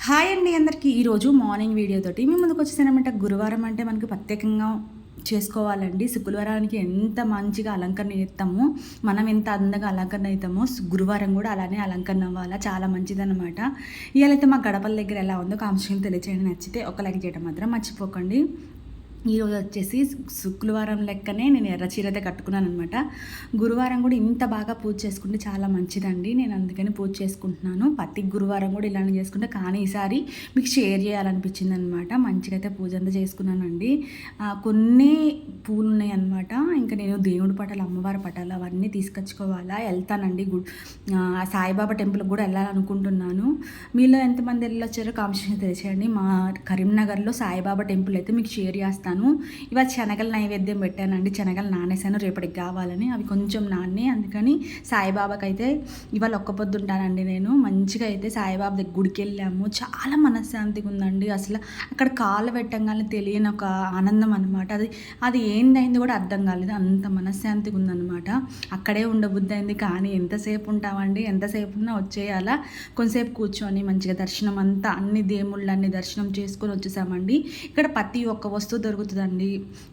Hi అండి అందరికీ. ఈరోజు మార్నింగ్ వీడియోతోటి మీ ముందుకు వచ్చేసానమాట. గురువారం అంటే మనకి ప్రత్యేకంగా చేసుకోవాలండి. శుక్రవారానికి ఎంత మంచిగా అలంకరణ చేస్తామో, మనం ఎంత అందంగా అలంకరణ అవుతామో గురువారం కూడా అలానే అలంకరణ అవ్వాలా, చాలా మంచిదన్నమాట. ఇవాళైతే మా గడపల దగ్గర ఎలా ఉందో కామెంట్స్ తెలియచేయండి. నచ్చితే ఒక లైక్ చేయడం మాత్రం మర్చిపోకండి. ఈరోజు వచ్చేసి శుక్రవారం లెక్కనే నేను ఎర్ర చీర అయితే కట్టుకున్నాను అనమాట. గురువారం కూడా ఇంత బాగా పూజ చేసుకుంటే చాలా మంచిదండి. నేను అందుకని పూజ చేసుకుంటున్నాను. ప్రతి గురువారం కూడా ఇలానే చేసుకుంటే, కానీ ఈసారి మీకు షేర్ చేయాలనిపించింది అనమాట. మంచిగా అయితే పూజ అంతా చేసుకున్నానండి. కొన్ని పూలు ఉన్నాయి అనమాట. ఇంకా నేను దేవుడి పటాలు, అమ్మవారి పటాలు అవన్నీ తీసుకొచ్చుకోవాలా, వెళ్తానండి. సాయిబాబా టెంపుల్కి కూడా వెళ్ళాలనుకుంటున్నాను. మీలో ఎంతమంది వెళ్ళొచ్చారో కామెంట్స్ తెలియచేయండి. మా కరీంనగర్లో సాయిబాబా టెంపుల్ అయితే మీకు షేర్ చేస్తాను. ఇవాళ శనగలు నైవేద్యం పెట్టానండి. శనగలు నానేసాను రేపటికి కావాలని. అవి కొంచెం నాన్నే, అందుకని సాయిబాబాకి అయితే ఇవాళ ఒక్క పొద్దు ఉంటానండి నేను. మంచిగా అయితే సాయిబాబా దగ్గర గుడికి వెళ్ళాము. చాలా మనశ్శాంతిగా ఉందండి. అసలు అక్కడ కాళ్ళు పెట్టంగానే తెలియని ఒక ఆనందం అనమాట. అది ఏందైంది కూడా అర్థం కాలేదు, అంత మనశ్శాంతిగా ఉందన్నమాట. అక్కడే ఉండబుద్ధి అయింది. కానీ ఎంతసేపు ఉంటామండి, ఎంతసేపు ఉన్నా వచ్చేయాలా. కొంతసేపు కూర్చొని మంచిగా దర్శనం అంతా అన్ని దేవుళ్ళన్ని దర్శనం చేసుకొని వచ్చేసామండి. ఇక్కడ ప్రతి ఒక్క వస్తువు దొరుకుతుందండి.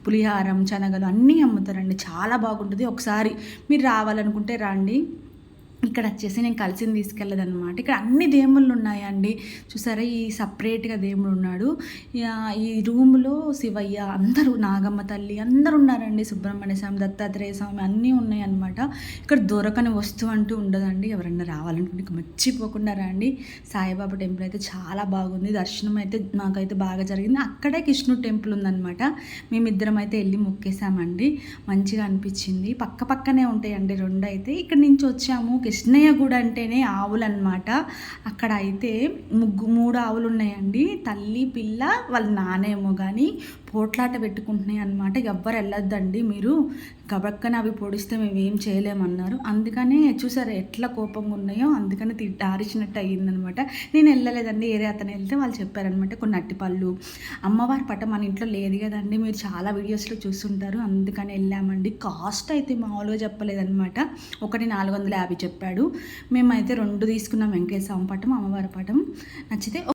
పులిహారం, శనగలు అన్నీ అమ్ముతారండి. చాలా బాగుంటుంది. ఒకసారి మీరు రావాలనుకుంటే రండి. ఇక్కడ వచ్చేసి నేను కలిసింది తీసుకెళ్ళదనమాట. ఇక్కడ అన్ని దేవుళ్ళు ఉన్నాయండి. చూసారా, ఈ సపరేట్గా దేవుడు ఉన్నాడు. ఈ రూమ్లో శివయ్య, అందరూ, నాగమ్మ తల్లి అందరూ ఉన్నారండి. సుబ్రహ్మణ్య స్వామి, దత్తాత్రేయ స్వామి అన్నీ ఉన్నాయి అనమాట. ఇక్కడ దొరకని వస్తువు అంటూ ఉండదండి. ఎవరన్నా రావాలనుకుంటే మర్చిపోకుండా రండి. సాయిబాబా టెంపుల్ అయితే చాలా బాగుంది. దర్శనం అయితే నాకైతే బాగా జరిగింది. అక్కడే కృష్ణుడు టెంపుల్ ఉందన్నమాట. మేమిద్దరం అయితే వెళ్ళి మొక్కేసామండి. మంచిగా అనిపించింది. పక్క పక్కనే ఉంటాయండి రెండు. అయితే ఇక్కడ నుంచి వచ్చాము. కృష్ణయ్యగూడ అంటేనే ఆవులు అనమాట. అక్కడ అయితే మూడు ఆవులు ఉన్నాయండి. తల్లి, పిల్ల, వాళ్ళ నానేమో కానీ పోట్లాట పెట్టుకుంటున్నాయి అనమాట. ఎవ్వరు వెళ్ళొద్దండి, మీరు గబక్కన అవి పొడిస్తే మేము ఏం చేయలేమన్నారు. అందుకనే చూసారు ఎట్లా కోపంగా ఉన్నాయో, అందుకని ఆరిచినట్టు అయ్యిందనమాట. నేను వెళ్ళలేదండి, ఏరే అతను వెళ్తే వాళ్ళు చెప్పారనమాట. కొన్ని అట్టిపళ్ళు, అమ్మవారి పట్ట మన ఇంట్లో లేదు కదండి, మీరు చాలా వీడియోస్లో చూస్తుంటారు, అందుకని వెళ్ళామండి. కాస్ట్ అయితే మామూలుగా చెప్పలేదనమాట. ఒకటి 450 చెప్పాడు. మేమైతే 2 తీసుకున్నాం. వెంకటేశ్వర స్వామి పటం, అమ్మవారి పటం. నచ్చితే